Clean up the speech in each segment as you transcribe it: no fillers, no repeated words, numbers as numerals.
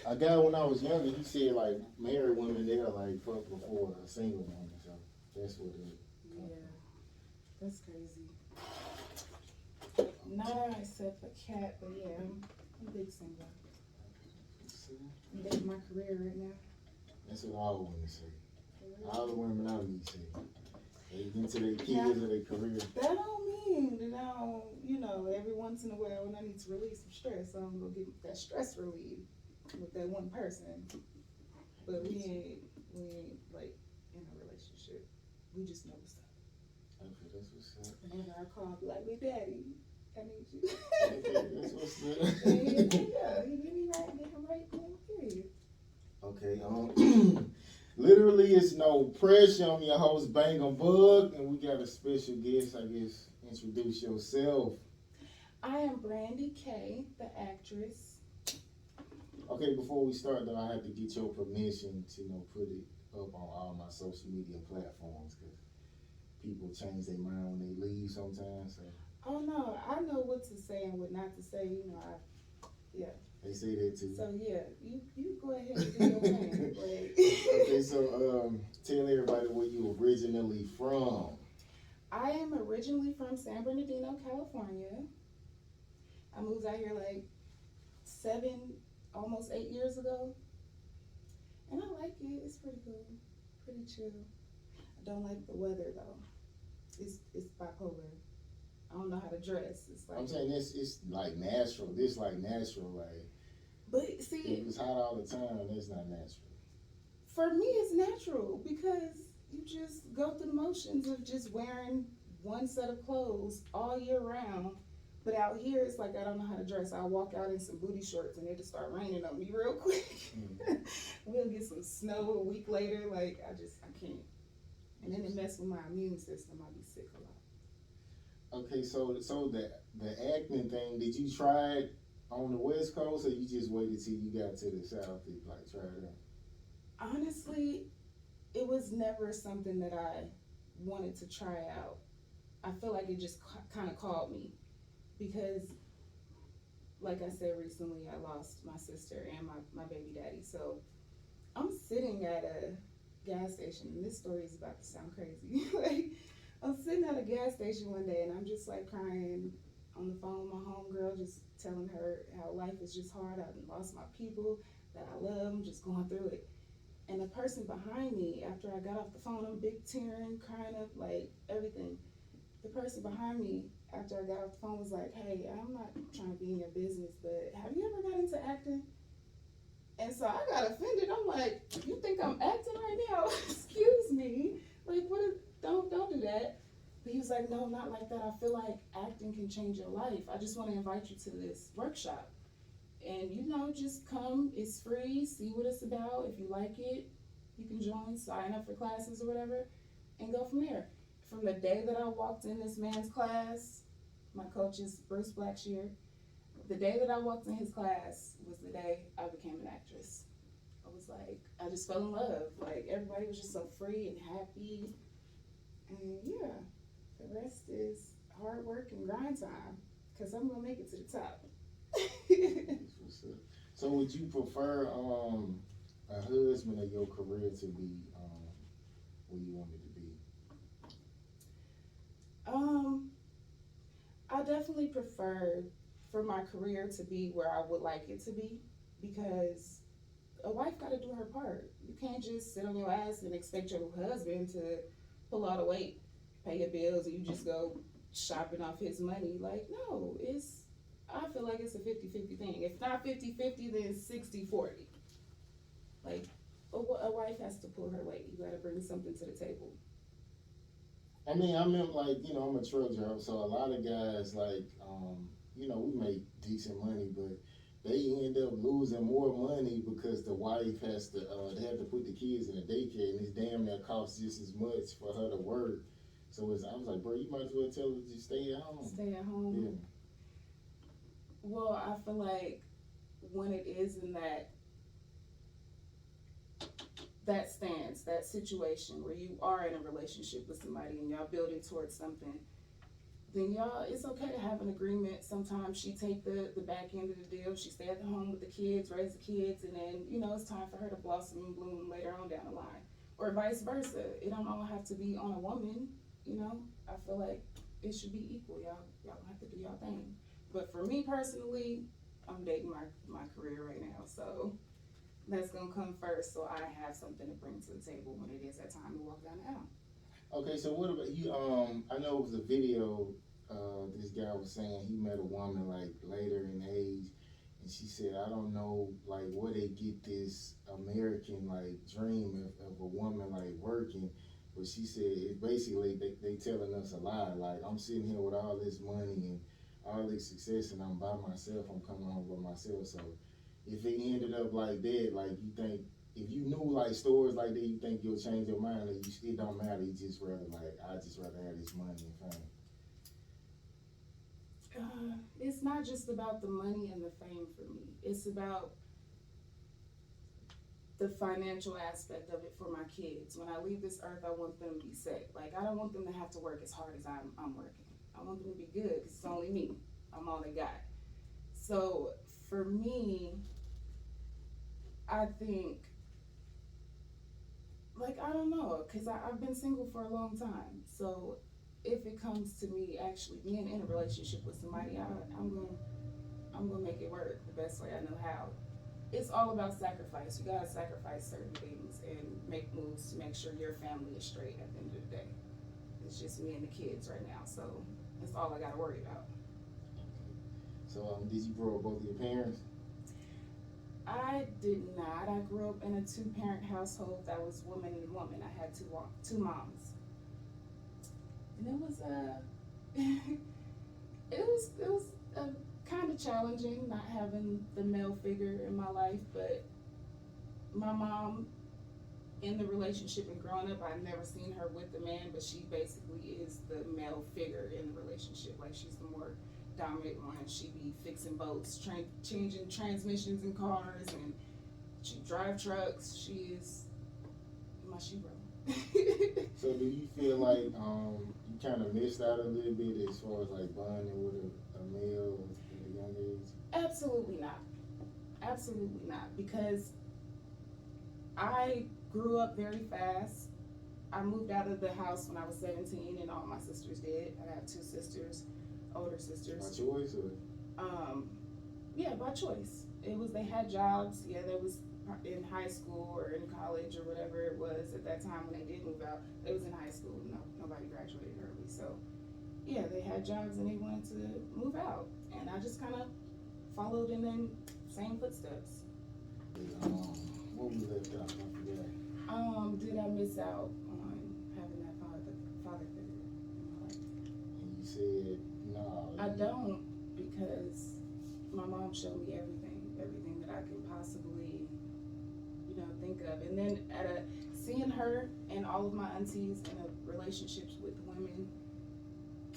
a guy when I was younger, he said like married women they're like fuck before a single woman, so that's what it. Yeah, that's crazy. Not except for cat, but yeah, I'm a big single. I'm making my career right now. That's what all women say. For real. All the women I meet say they get into their Now, kids or their career. that don't mean that I don't, every once in a while when I need to release some stress, I'm gonna get that stress relieved with that one person. But we ain't like in a relationship. We just know what's up. Okay, that's what's up. Whenever I call, I be like, "Big Daddy, I need you." Okay, that's what's And up. he get me right, get him right, period. Okay, literally it's no pressure. I'm your host Bangem Bugg, and we got a special guest. I guess introduce yourself. I am Brandi K The Actress. Okay, before we start though, I have to get your permission to put it up on all my social media platforms because people change their mind when they leave sometimes. So Oh no, I know what to say and what not to say. Yeah. they say that too. So yeah, you go ahead and do your thing. Okay, so tell everybody where you originally from. I am originally from San Bernardino, California. I moved out here like almost 8 years ago, and I like it. It's pretty cool, pretty chill. I don't like the weather though. It's bipolar. I don't know how to dress. It's like I'm saying it's like natural. This like natural. Like But see, if it's hot all the time, that's not natural. for me, it's natural because you just go through the motions of just wearing one set of clothes all year round. But out here, it's like I don't know how to dress. I'll walk out in some booty shorts and it'll start raining on me real quick. Mm. We'll get some snow a week later. Like, I can't. And then it mess with my immune system. I'll be sick a lot. Okay, so the acting thing, did you try it on the West Coast, or you just waited till you got to the South to like try it out? Honestly, it was never something that I wanted to try out. I feel like it just kind of called me because, like I said recently, I lost my sister and my baby daddy. So I'm sitting at a gas station, and this story is about to sound crazy. Like, I'm sitting at a gas station one day, and I'm just like crying on the phone with my homegirl, just telling her how life is just hard. I've lost my people that I love. I'm just going through it. And the person behind me, after I got off the phone, I'm big tearing, crying up, like everything. The person behind me, after I got off the phone, was like, "Hey, I'm not trying to be in your business, but have you ever got into acting?" And so I got offended. I'm like, "You think I'm acting right now? Excuse me. Like, what? Don't do that." But he was like, "No, not like that. I feel like acting can change your life. I just want to invite you to this workshop. And just come. It's free. See what it's about. If you like it, you can join, sign up for classes or whatever, and go from there." From the day that I walked in this man's class, my coach is Bruce Blackshear. The day that I walked in his class was the day I became an actress. I was like, I just fell in love. Like, everybody was just so free and happy. And yeah, the rest is hard work and grind time, because I'm going to make it to the top. That's what's up. So would you prefer a husband or your career to be where you want it to be? I definitely prefer for my career to be where I would like it to be, because a wife got to do her part. You can't just sit on your ass and expect your husband to pull all the weight, pay your bills, and you just go shopping off his money. Like, no, I feel like it's a 50-50 thing. If not 50-50, then 60-40. Like, a wife has to pull her weight. You got to bring something to the table. I mean, I meant like I'm a truck driver, so a lot of guys like we make decent money, but they end up losing more money because the wife has to they have to put the kids in the daycare, and it's damn near costs just as much for her to work. So I was like, bro, you might as well tell her to just stay at home. Stay at home. Yeah. Well, I feel like when it is in that stance, that situation where you are in a relationship with somebody and y'all building towards something, then y'all, it's okay to have an agreement. Sometimes she take the back end of the deal. She stay at the home with the kids, raise the kids, and then it's time for her to blossom and bloom later on down the line, or vice versa. It don't all have to be on a woman. I feel like it should be equal. Y'all have to do y'all thing. But for me personally, I'm dating my career right now, so that's gonna come first. So I have something to bring to the table when it is that time to walk down the aisle. Okay, so what about you? I know it was a video. This guy was saying he met a woman like later in age, and she said, "I don't know, like where they get this American like dream of a woman like working." But she said it's basically they telling us a lie. Like I'm sitting here with all this money and all this success, and I'm by myself. I'm coming home by myself. So if it ended up like that, like you think if you knew like stories like that, you think you'll change your mind. Like it don't matter. You just rather like I just rather have this money and fame. It's not just about the money and the fame for me. It's about the financial aspect of it for my kids. When I leave this earth, I want them to be set. Like I don't want them to have to work as hard as I'm working. I want them to be good because it's only me. I'm all they got. So for me, I think, like, I don't know, because I've been single for a long time. So if it comes to me actually being in a relationship with somebody, I'm gonna make it work the best way I know how. It's all about sacrifice. You gotta sacrifice certain things and make moves to make sure your family is straight at the end of the day. It's just me and the kids right now, so that's all I gotta worry about. So did you grow up both of your parents? I did not. I grew up in a two-parent household that was woman and woman. I had two moms, and it was it was kind of challenging not having the male figure in my life. But my mom, in the relationship and growing up, I've never seen her with a man, but she basically is the male figure in the relationship. Like she's the more dominant one. She be fixing boats, changing transmissions in cars, and she drive trucks. She is my shero. So do you feel like you kind of missed out a little bit as far as like bonding with a male at a young age? Absolutely not. Absolutely not. Because I grew up very fast. I moved out of the house when I was 17, and all my sisters did. I have two sisters, older sisters. By choice or? Yeah, by choice. It was they had jobs. Yeah, there was in high school or in college or whatever it was at that time when they did move out. It was in high school. No, nobody graduated early, so yeah, they had jobs and they wanted to move out, and I just kind of followed in them same footsteps. What we left out? I forgot. Did I miss out on having that father figure in my life? And you said no. I don't, because my mom showed me everything that I can possibly, think of. And then seeing her and all of my aunties in relationships with women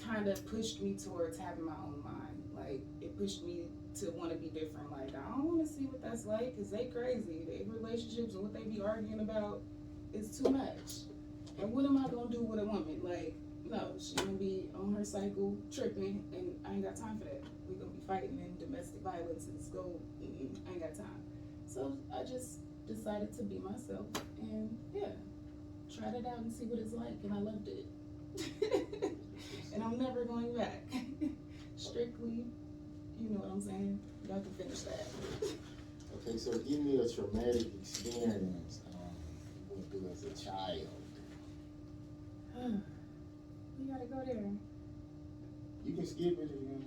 kind of pushed me towards having my own mind. Like it pushed me to want to be different. Like I don't want to see what that's like, because they crazy. Their relationships and what they be arguing about is too much. And what am I gonna do with a woman? Like, no, she gonna be on her cycle tripping, and I ain't got time for that. We gonna be fighting in domestic violence and school. I ain't got time. So I just decided to be myself, and yeah, tried it out and see what it's like, and I loved it. And I'm never going back. Strictly, you know what I'm saying? Y'all can finish that. Okay, so give me a traumatic experience you went through as a child. We gotta go there. You can skip it if you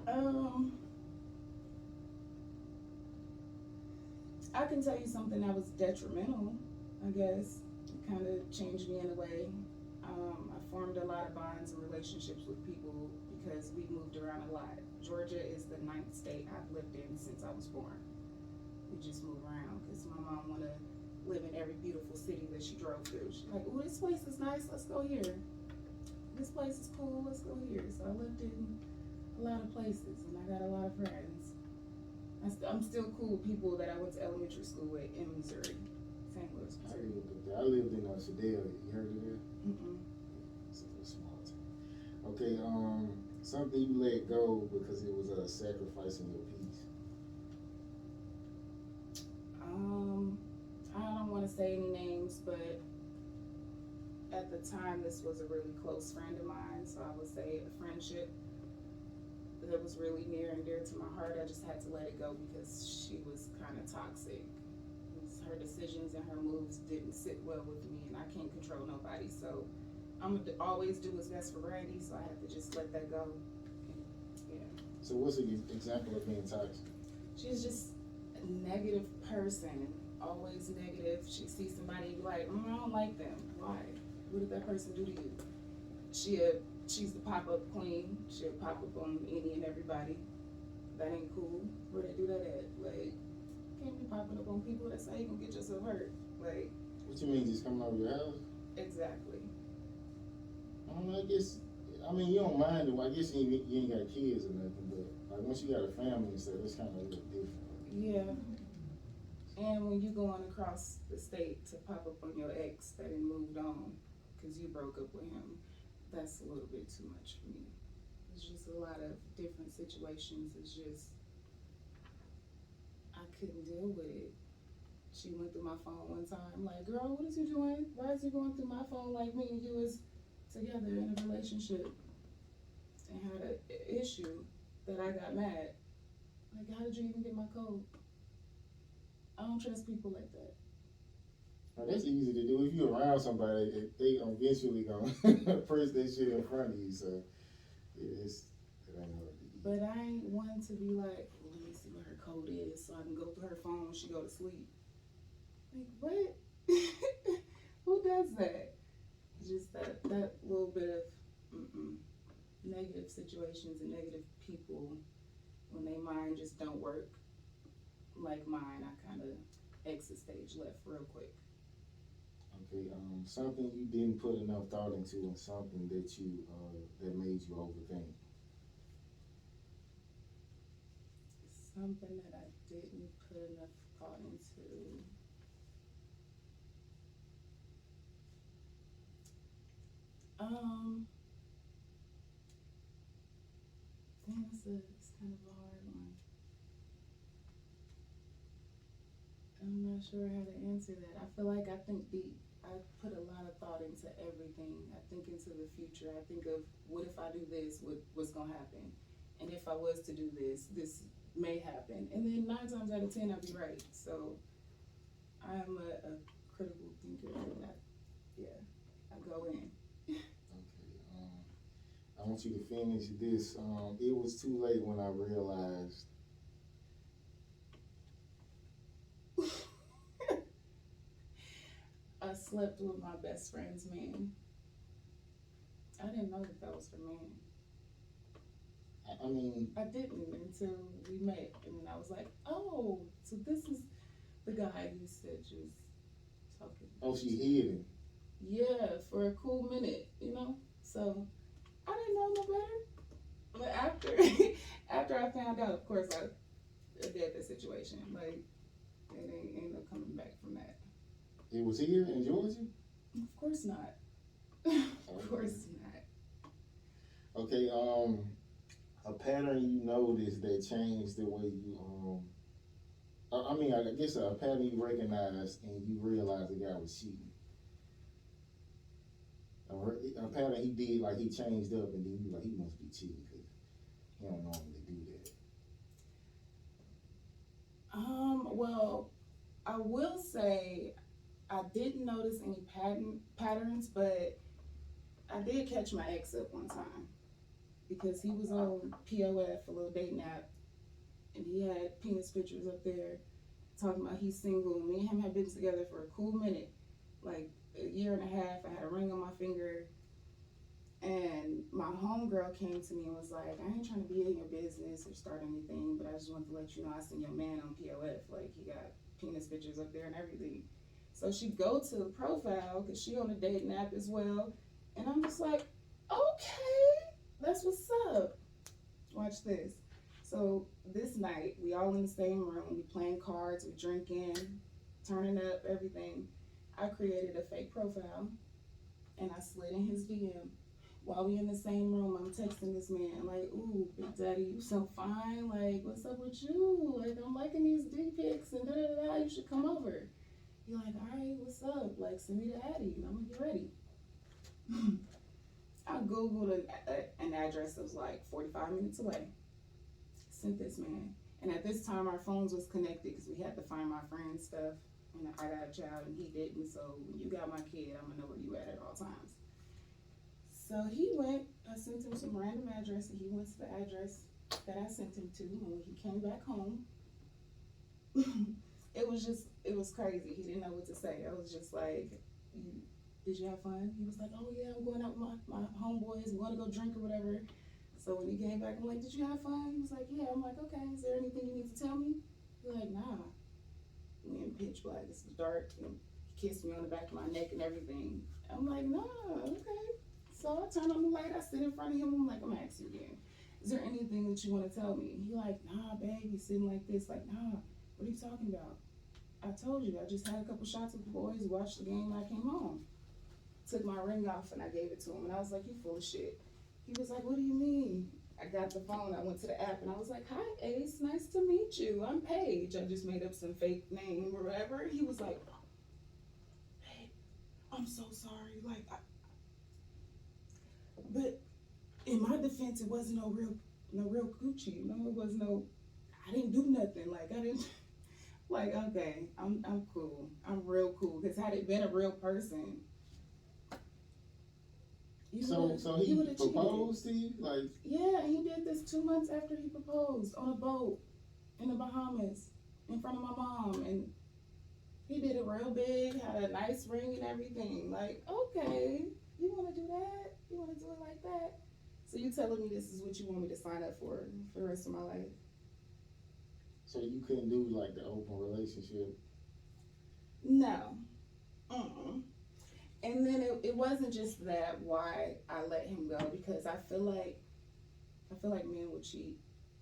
want. I can tell you something that was detrimental, I guess. It kind of changed me in a way. I formed a lot of bonds and relationships with people because we moved around a lot. Georgia is the 9th state I've lived in since I was born. We just move around because my mom wanted to live in every beautiful city that she drove through. She's like, "Oh, this place is nice, let's go here. This place is cool, let's go here." So I lived in a lot of places, and I got a lot of friends. I'm still cool with people that I went to elementary school with in Missouri, St. Louis, Missouri. I lived in Sedalia. You heard of that? Mm-mm. It's a little small town. Okay, Something you let go because it was sacrificing your peace. Um, I don't want to say any names, but at the time, this was a really close friend of mine, so I would say a friendship that was really near and dear to my heart. I just had to let it go because she was kind of toxic. Her decisions and her moves didn't sit well with me, and I can't control nobody. So I'm gonna always do what's best for Brandi. So I have to just let that go. And, yeah. So what's an example of being toxic? She's just a negative person, always negative. She sees somebody like, I don't like them. Why? What did that person do to you? She's the pop up queen. She'll pop up on any and everybody. That ain't cool. Where they do that at? Like, can't be popping up on people. That's how you gonna get yourself hurt. Like, What you mean, just coming over your house? exactly. I guess. I mean, you don't mind it. I guess you ain't got kids or nothing, but like once you got a family and stuff, it's kind of a little different. Yeah. And when you going across the state to pop up on your ex that had moved on because you broke up with him, that's a little bit too much for me. It's just a lot of different situations. It's just, I couldn't deal with it. She went through my phone one time, like, girl, what is you doing? Why is you going through my phone like me and you was together in a relationship? And had an issue that I got mad. Like, how did you even get my code? I don't trust people like that. Now, that's easy to do if you're around somebody. They eventually gonna press that shit in front of you. So yeah, it ain't hard to do. But I ain't one to be like, well, let me see what her code is so I can go through her phone when she go to sleep. Like, what? Who does that? Just that little bit of negative situations and negative people, when they mind just don't work like mine, I kind of exit stage left real quick. Okay, something you didn't put enough thought into, and something that that made you overthink. Something that I didn't put enough thought into. Um, Damn, it's kind of a hard one. I'm not sure how to answer that. I feel like I think deep. I put a lot of thought into everything. I think into the future. I think of what if I do this, what's gonna happen, and if I was to do this, this may happen. And then 9 times out of 10, I'd be right. So I'm a critical thinker. Yeah, I go in. Okay, I want you to finish this. It was too late when I realized. I slept with my best friend's man. I didn't know that was her man. I mean, I didn't until we met, and then I was like, oh, so this is the guy you said you was talking. oh, she hid him. Yeah, for a cool minute, So I didn't know no better. But after after I found out, of course, I did the situation. Like, it ain't no coming back from that. It was here in Georgia. Of course not. Of course not. Okay, a pattern you noticed that changed the way you I mean, I guess a pattern you recognized and you realized the guy was cheating. A pattern he did, like he changed up, and then you like he must be cheating because he don't normally do that. Well, I will say I didn't notice any patterns, but I did catch my ex up one time because he was on POF, a little dating app, and he had penis pictures up there talking about he's single. Me and him had been together for a cool minute, like a year and a half. I had a ring on my finger, and my homegirl came to me and was like, I ain't trying to be in your business or start anything, but I just wanted to let you know I seen your man on POF. Like, he got penis pictures up there and everything. So she go to the profile, because she on a dating app as well, and I'm just like, okay, that's what's up. Watch this. So this night, we all in the same room, we playing cards, we drinking, turning up, everything. I created a fake profile, and I slid in his DM. While we in the same room, I'm texting this man like, "Ooh, Big Daddy, you so fine. Like, what's up with you? Like, I'm liking these dick pics and da da da. You should come over." He like, "All right, what's up? Like, send me the Addy, and I'm gonna get ready." I googled an address that was like 45 minutes away. Sent this man, and at this time our phones was connected because we had to find my friend's stuff. And I got a child and he didn't. So when you got my kid, I'm gonna know where you at all times. So he went. I sent him some random address, and he went to the address that I sent him to. And when he came back home, it was crazy. He didn't know what to say. I was just like, "Did you have fun?" He was like, "Oh yeah, I'm going out with my homeboys. We're gonna go drink or whatever." So when he came back, I'm like, "Did you have fun?" He was like, "Yeah." I'm like, "Okay. Is there anything you need to tell me?" He's like, "Nah." We in pitch black. It's dark. And he kissed me on the back of my neck and everything. I'm like, "Nah, okay." So I turn on the light. I sit in front of him. I'm like, "I'm gonna ask you again. Is there anything that you want to tell me?" He like, "Nah, babe." He's sitting like this. Like, "Nah. What are you talking about?" "I told you. I just had a couple shots with the boys. Watched the game. And I came home. Took my ring off and I gave it to him. And I was like, "You full of shit." He was like, "What do you mean?" I got the phone. I went to the app and I was like, "Hi, Ace. Nice to meet you. I'm Paige. I just made up some fake name or whatever." He was like, "Hey, I'm so sorry. But in my defense, it wasn't no real coochie. No, it was no. I didn't do nothing. Like I didn't." Like, okay, I'm cool. I'm real cool. Because had it been a real person, So he he would have cheated. proposed to you, like. Yeah, he did this 2 months after he proposed on a boat in the Bahamas in front of my mom, and he did it real big, had a nice ring and everything. Like, okay, you want to do that? You want to do it like that? So you telling me this is what you want me to sign up for the rest of my life? So you couldn't do like the open relationship. No. Mm-mm. And then it wasn't just that why I let him go because I feel like men will cheat.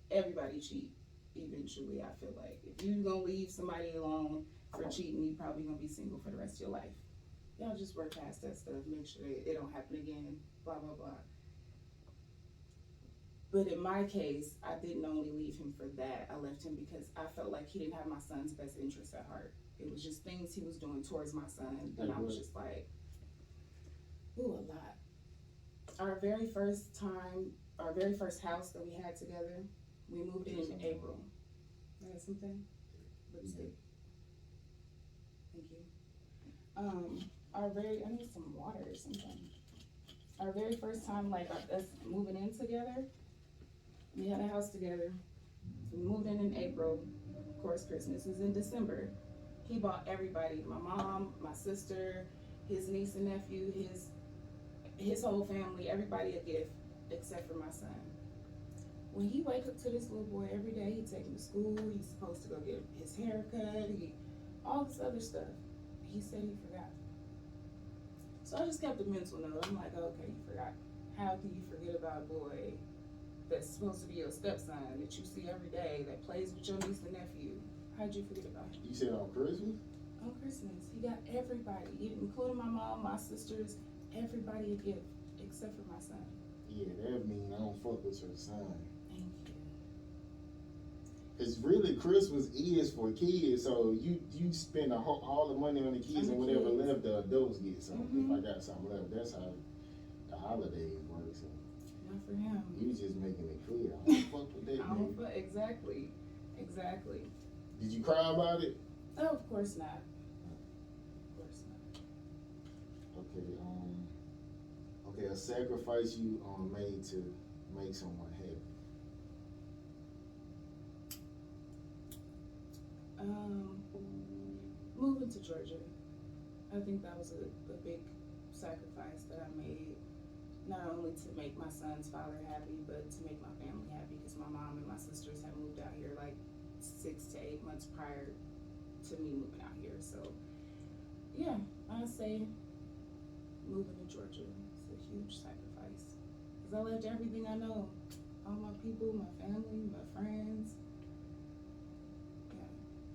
Everybody cheat eventually. I feel like if you're gonna leave somebody alone for cheating, you probably gonna be single for the rest of your life. Y'all just work past that stuff. Make sure it don't happen again. Blah blah blah. But in my case, I didn't only leave him for that. I left him because I felt like he didn't have my son's best interest at heart. It was just things he was doing towards my son, and Like I was what? just like, ooh, a lot. Our very first time, our very first house that we had together, we moved in April. You got something? Lipstick. Thank you. I need some water or something. Our very first time, like us moving in together, we had a house together. We moved in April. Of course, Christmas is in December. He bought everybody, my mom, my sister, his niece and nephew, his whole family, everybody a gift except for my son. When he wake up to this little boy every day, he take him to school. He's supposed to go get his hair cut. All this other stuff. He said he forgot. So I just kept a mental note. I'm like, okay, you forgot. How can you forget about a boy that's supposed to be your stepson that you see every day that plays with your niece and nephew? How'd you forget about him? You said on Christmas? On Christmas, he got everybody, including my mom, my sisters, everybody a gift except for my son. Yeah, that mean I don't fuck with your son. Thank you. Cause really Christmas is for kids, so you spend all the money on the kids and whatever kids. left the adults get. So Mm-hmm. if I got something left, that's how the holidays work. So Not for him. you just making it clear. I don't fuck with that, man. Exactly. Exactly. Did you cry about it? Oh, of course not. Of course not. Okay, okay, a sacrifice you made to make someone happy. Um, Moving to Georgia. I think that was a big sacrifice that I made, not only to make my son's father happy, but to make my family happy because my mom and my sisters had moved out here like 6 to 8 months prior to me moving out here. So, yeah, I say moving to Georgia is a huge sacrifice because I left everything I know, all my people, my family, my friends. Yeah.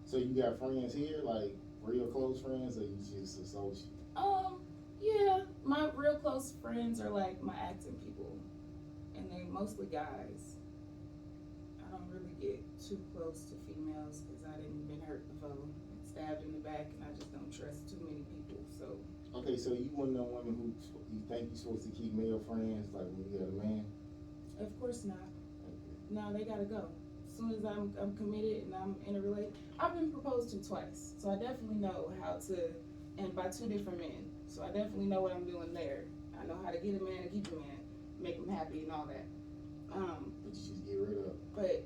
So you got friends here, like real close friends, or you just associate? Um, yeah, My real close friends are like my acting people, and they mostly guys. I don't really get too close to females because I didn't been hurt before, stabbed in the back, and I just don't trust too many people. So Okay, so you one of them women who you think you're supposed to keep male friends, like when you got a man? of course not. Okay. No, they gotta go. As soon as I'm committed and I'm in a relate, I've been proposed to twice, so I definitely know how to, and by two different men. So I definitely know what I'm doing there. I know how to get a man and keep a man, make him happy and all that. But you just get rid of. But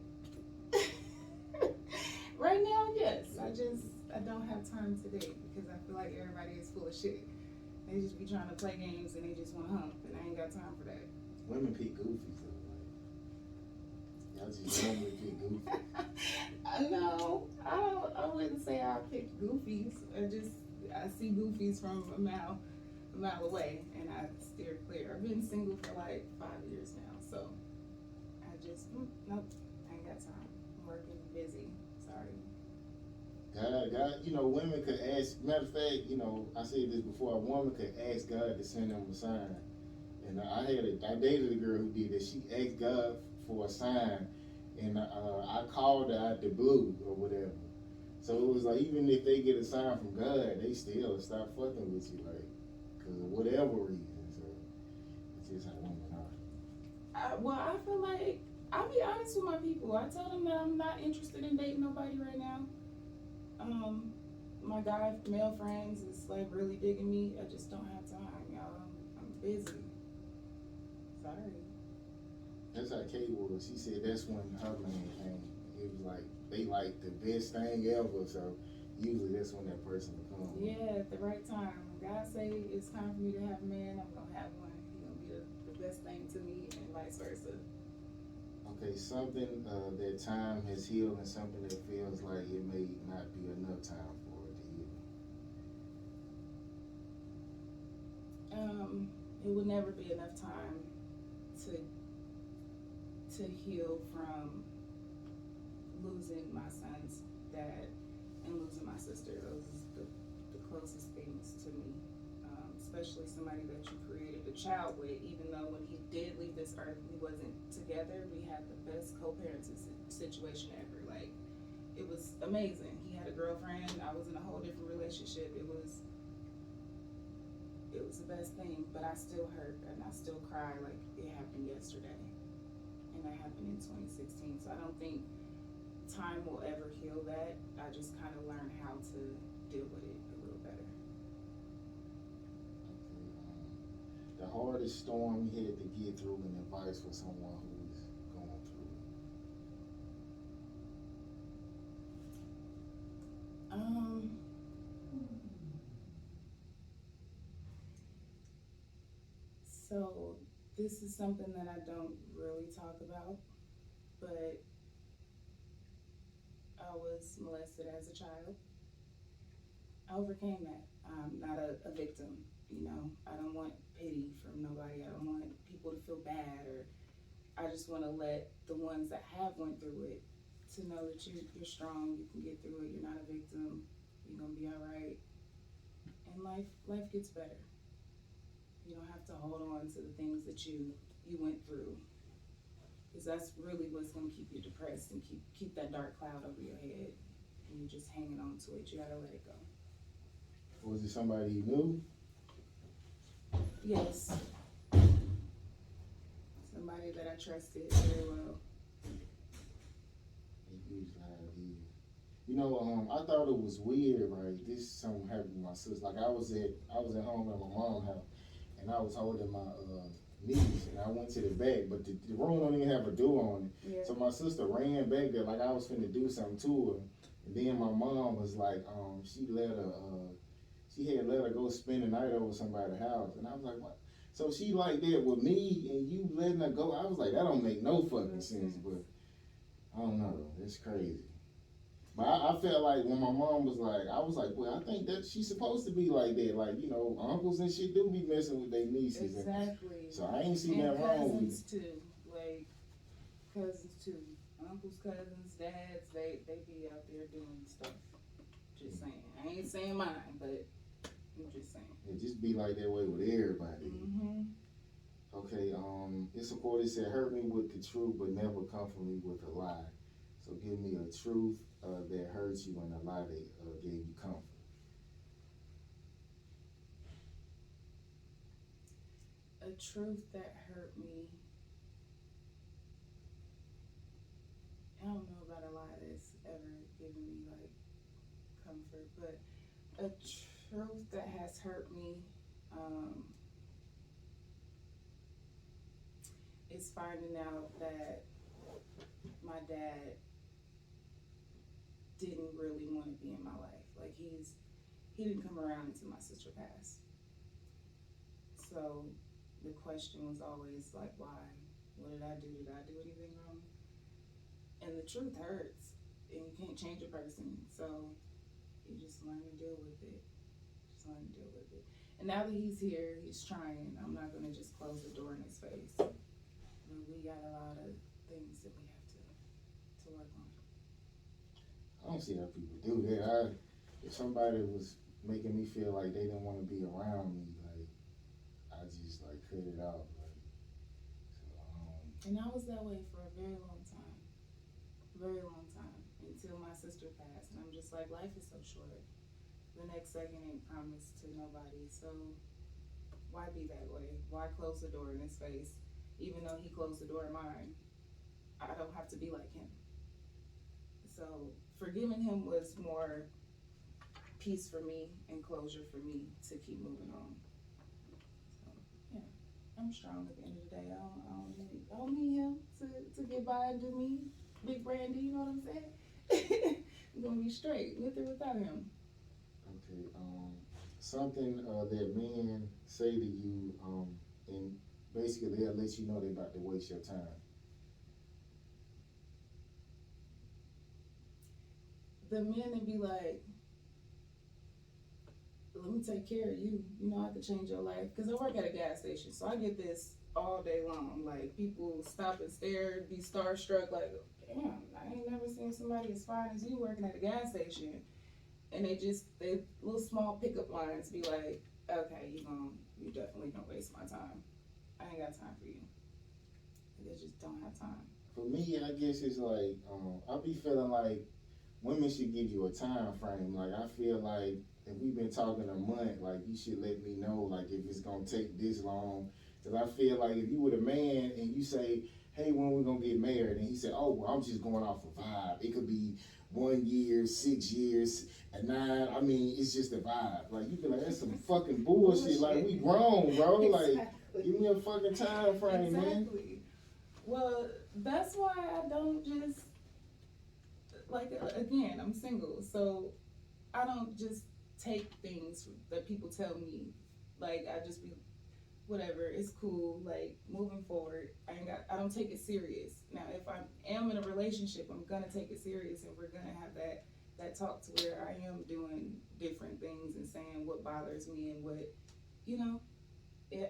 right now, yes, I don't have time today because I feel like everybody is full of shit. They just be trying to play games and they just want to hump, and I ain't got time for that. Women pick goofies though. Like, y'all just normally pick goofies. No, I don't. I wouldn't say I pick goofies. I see goofies from a mile away, and I steer clear. I've been single for like 5 years now, so I just nope. I ain't got time. I'm working, busy. Sorry. God, you know, women could ask. Matter of fact, you know, I said this before. A woman could ask God to send them a sign, and I dated a girl who did that. She asked God for a sign, and I called her out the blue or whatever. So it was like even if they get a sign from God, they still stop fucking with you, like, cause of whatever reason. So it's just how women are. Well, I feel like I'll be honest with my people. I tell them that I'm not interested in dating nobody right now. My guy male friends is like really digging me. I just don't have time, y'all. I'm busy. Sorry. That's how Kay was. She said that's when her man came. It was like they like the best thing ever. So usually that's when that person will come. Yeah, at the right time. When God say it's time for me to have a man, I'm gonna have one. He's gonna be the best thing to me, and vice versa. Okay, something that time has healed and something that feels like it may not be enough time for it to heal. It would never be enough time to heal from losing my son's dad and losing my sister. Those are the closest things to me, especially somebody that you created a child with. Even though when he did leave this earth, we wasn't together. We had the best co-parenting situation ever. Like, it was amazing. He had a girlfriend. I was in a whole different relationship. It was the best thing, but I still hurt and I still cry like it happened yesterday. And that happened in 2016. So I don't think time will ever heal that. I just kind of learned how to deal with it a little better. Okay, the hardest storm you had to get through and advice for someone who's going through it. So this is something that I don't really talk about, but I was molested as a child. I overcame that. I'm not a victim, you know. I don't want pity from nobody. I don't want people to feel bad, or I just want to let the ones that have went through it to know that you're strong, you can get through it, you're not a victim, you're gonna be all right, and life gets better. You don't have to hold on to the things that you went through, because that's really what's gonna keep you depressed and keep that dark cloud over your head, and you're just hanging on to it. You gotta let it go. Was it somebody you knew? Yes, somebody that I trusted very well. You know, I thought it was weird, right? This something happened with my sister. Like I was at home at my mom's house, and I was holding my niece, and I went to the back, but the room don't even have a door on it. Yeah. So my sister ran back there like I was finna do something to her, and then my mom was like, she had let her go spend the night over somebody's house, and I was like, what? So she like that with me, and you letting her go? I was like, that don't make no fucking sense, but I don't know, it's crazy. But I felt like when my mom was like, I was like, well, I think that she's supposed to be like that. Like, you know, uncles and shit do be messing with their nieces. Exactly. So I ain't seen and that wrong with cousins too. Like, cousins too. Uncles, cousins, dads, they be out there doing stuff. Just saying. I ain't saying mine, but I'm just saying. It just be like that way with everybody. Mm-hmm. Okay, it's a quote that said, "Hurt me with the truth, but never comfort me with a lie." So give me a truth that hurts you and a lie that gave you comfort. A truth that hurt me. I don't know about a lie that's ever given me like comfort, but a truth that has hurt me um, is finding out that my dad didn't really want to be in my life. Like he didn't come around until my sister passed. So the question was always like, why? What did I do? Did I do anything wrong? And the truth hurts, and you can't change a person. So you just learn to deal with it. Just learn to deal with it. And now that he's here, he's trying. I'm not gonna just close the door in his face. We got a lot of things that we have to work on. I don't see how people do that. If somebody was making me feel like they didn't want to be around me, like I just like cut it out. Like, so, And I was that way for a very long time. Very long time. Until my sister passed. And I'm just like, life is so short. The next second ain't promised to nobody. So why be that way? Why close the door in his face? Even though he closed the door in mine, I don't have to be like him. So forgiving him was more peace for me and closure for me to keep moving on. So yeah, I'm strong at the end of the day. I don't need him to get by and do me. Big Brandi, you know what I'm saying? I'm gonna be straight with or without him. okay, something that men say to you, and basically they'll let you know they're about to waste your time. The men would be like, let me take care of you. You know, I could change your life. Because I work at a gas station, so I get this all day long. Like, people stop and stare, be starstruck, like, damn, I ain't never seen somebody as fine as you working at a gas station. And they little small pickup lines be like, okay, you definitely gonna waste my time. I ain't got time for you. They just don't have time. For me, I guess it's like I be feeling like women should give you a time frame. Like I feel like if we've been talking a month, like you should let me know like if it's gonna take this long. Cause I feel like if you were a man and you say, "Hey, when we gonna get married?" and he said, "Oh, well, I'm just going off a vibe. It could be 1 year, 6 years, and 9." I mean, it's just a vibe. Like you be like, "That's some fucking bullshit." Like we grown, bro. Like give me a fucking time frame, man. Exactly. Well, that's why I don't just like again, I'm single, so I don't just take things that people tell me. Like I just be whatever, it's cool. Like moving forward, I don't take it serious. Now, if I am in a relationship, I'm gonna take it serious, and we're gonna have that talk to where I am doing different things and saying what bothers me and what you know.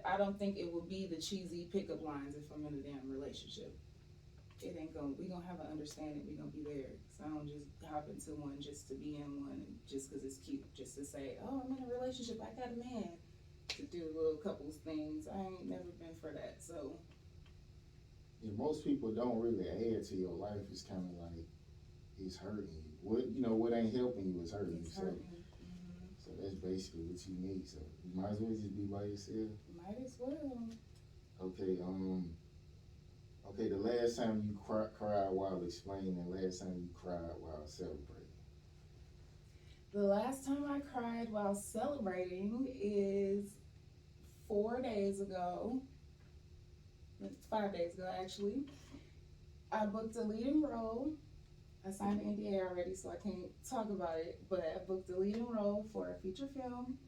I don't think it will be the cheesy pickup lines if I'm in a damn relationship. It ain't gonna. We gonna have an understanding. We gonna be there. So I don't just hop into one just to be in one, and just because it's cute, just to say, oh, I'm in a relationship. I got a man to do little couples things. I ain't never been for that. So Yeah, most people don't really add to your life. It's kind of like it's hurting you. What ain't helping you is hurting you. it's hurting. Mm-hmm. So that's basically what you need. So you might as well just be by yourself. Might as well. Okay. Okay. The last time you cried while explaining, and last time you cried while celebrating. The last time I cried while celebrating is 4 days ago. 5 days ago, actually. I booked a leading role. I signed an NDA already, so I can't talk about it. But I booked a leading role for a feature film,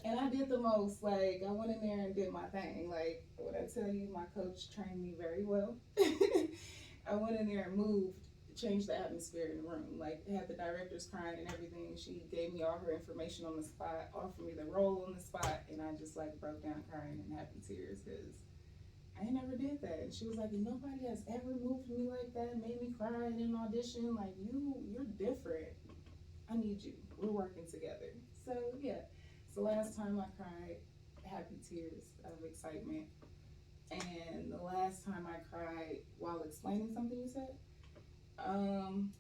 and I did the most. Like I went in there and did my thing. Like what I tell you, my coach trained me very well. I went in there and moved, changed the atmosphere in the room. Like had the directors crying and everything. She gave me all her information on the spot, offered me the role on the spot, and I just like broke down crying and happy tears because I ain't never did that. And she was like, nobody has ever moved me like that, made me cry in an audition. Like you're different. I need you. We're working together. So yeah. So last time I cried happy tears of excitement. And the last time I cried while explaining something you said, um,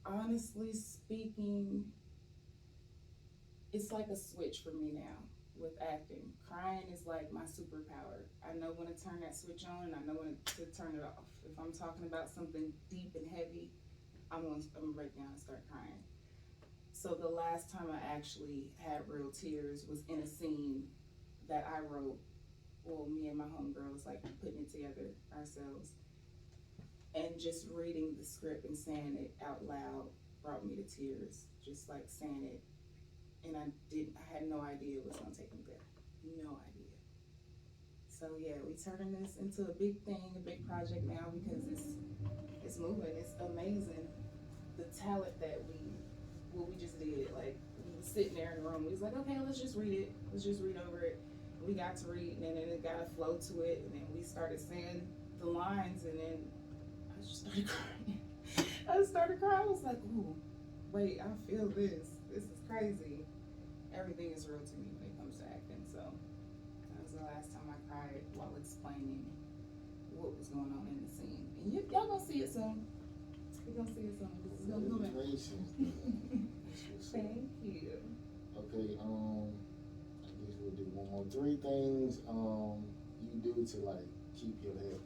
honestly speaking, it's like a switch for me now with acting. Crying is like my superpower. I know when to turn that switch on and I know when to turn it off. If I'm talking about something deep and heavy, I'm gonna break down and start crying. So the last time I actually had real tears was in a scene that I wrote. Well, me and my homegirls like putting it together ourselves, and just reading the script and saying it out loud brought me to tears. Just like saying it, and I had no idea it was gonna take me there. No idea. So yeah, we turning this into a big thing, a big project now because it's moving. It's amazing the talent that what we just did. Like we was sitting there in the room. We was like, okay, let's just read it. Let's just read over it. We got to read, and then it got a flow to it, and then we started saying the lines, and then I just started crying. I started crying. I was like, ooh, wait, I feel this. This is crazy. Everything is real to me when it comes to acting. So that was the last time I cried while explaining what was going on in the scene. And y'all gonna see it soon. You're gonna see it soon. This is gonna come in. Thank you. Okay, I guess we'll do one more. Three things you do to like keep your happiness.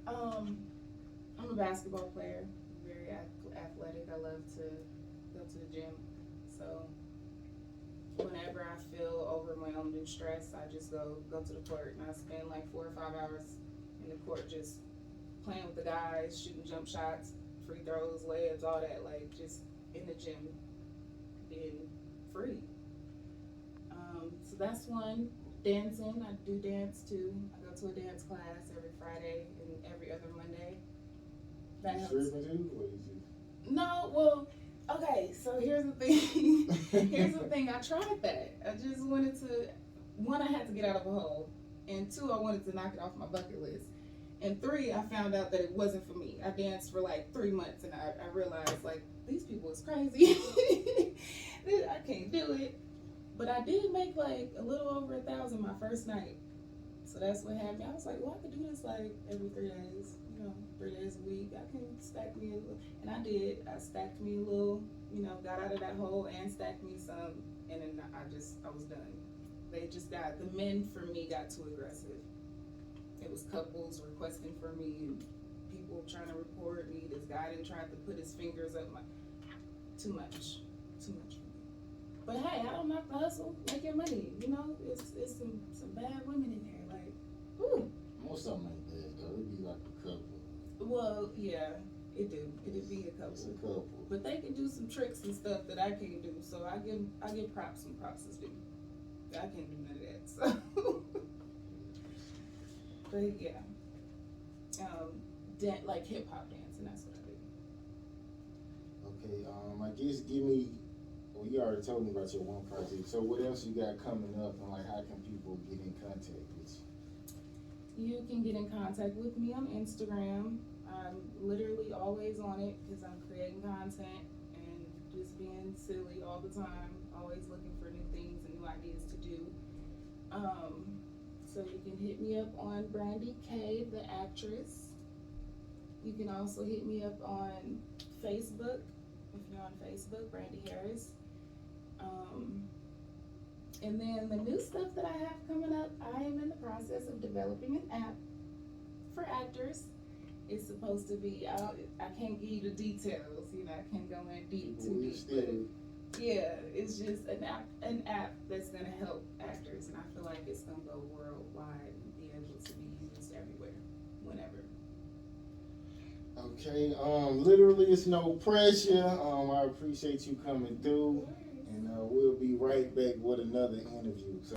I'm a basketball player, very athletic. I love to go to the gym. So whenever I feel overwhelmed and stressed, I just go to the court, and I spend like 4 or 5 hours in the court just playing with the guys, shooting jump shots, free throws, layups, all that, like just in the gym, being free. So that's one. Dancing, I do dance too. I go to a dance class every Friday and every other Monday. That helps. No, well, okay, so here's the thing. Here's the thing, I tried that. I just wanted to, one, I had to get out of a hole, and two, I wanted to knock it off my bucket list. And three, I found out that it wasn't for me. I danced for like 3 months, and I realized, like, these people is crazy. I can't do it. But I did make like a little over 1,000 my first night. So that's what happened. I was like, well, I could do this like every 3 days, 3 days a week. I can stack me a little. And I did. I stacked me a little, got out of that hole and stacked me some. And then I was done. The men for me got too aggressive. It was couples requesting for me and people trying to report me. This guy didn't try to put his fingers up my, too much for me. But hey, I don't knock the hustle, make your money. It's some bad women in there. Like, ooh. Most of them ain't bad though. It'd be like a couple. Well, yeah, it'd be a couple. It's a couple. But they can do some tricks and stuff that I can't do. So I give props when props is due. I can't do none of that. So, but yeah, like hip hop dancing. That's what I do. Okay. I guess give me. Well, you already told me about your one project. So what else you got coming up, and like how can people get in contact with you? You can get in contact with me on Instagram. I'm literally always on it because I'm creating content and just being silly all the time. Always looking for new things and new ideas to do. So you can hit me up on Brandi K The Actress. You can also hit me up on Facebook. If you're on Facebook, Brandi Harris. And then the new stuff that I have coming up, I am in the process of developing an app for actors. It's supposed to be, I can't give you the details, I can't go in deep too deep. But yeah, it's just an app that's going to help actors, and I feel like it's going to go worldwide and be able to be used everywhere, whenever. Okay, literally it's no pressure. I appreciate you coming through, and we'll be right back with another interview. So